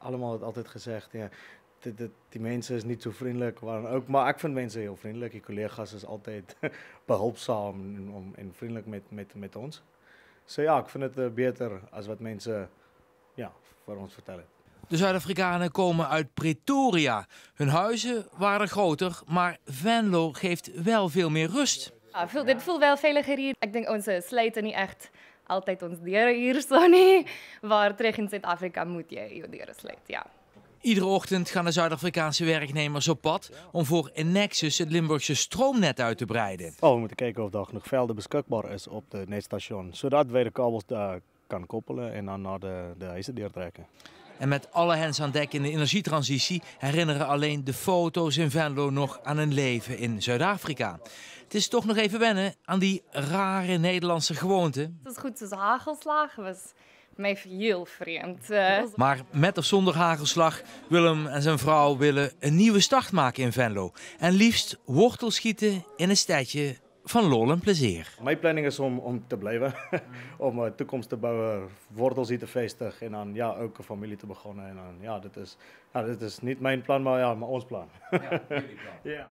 allemaal het altijd gezegd. Ja, die mensen is niet zo vriendelijk, ook, maar ik vind mensen heel vriendelijk. Die collega's is altijd behulpzaam en vriendelijk met ons. Dus ja, ik vind het beter als wat mensen ja, voor ons vertellen. De Zuid-Afrikanen komen uit Pretoria. Hun huizen waren groter, maar Venlo geeft wel veel meer rust. Ja, dit voelt wel veiliger hier. Ik denk onze sluiten niet echt altijd ons deuren hier zo niet. Waar terug in Zuid-Afrika moet je je deuren sluiten, ja. Iedere ochtend gaan de Zuid-Afrikaanse werknemers op pad om voor Enexus het Limburgse stroomnet uit te breiden. We moeten kijken of er genoeg velden beschikbaar is op het netstation, zodat wij de kabels daar kan koppelen en dan naar de huizen trekken. En met alle hens aan dek in de energietransitie herinneren alleen de foto's in Venlo nog aan een leven in Zuid-Afrika. Het is toch nog even wennen aan die rare Nederlandse gewoonten. Het is goed, dus hagelslag was mij heel vreemd. Maar met of zonder hagelslag, Willem en zijn vrouw willen een nieuwe start maken in Venlo. En liefst wortel schieten in een stadje van lol en plezier. Mijn planning is om te blijven, om een toekomst te bouwen, wortels hier te vestigen en dan ja, ook een familie te beginnen. En dan, ja, dit is niet mijn plan, maar, ja, maar ons plan. Ja, jullie plan. Ja.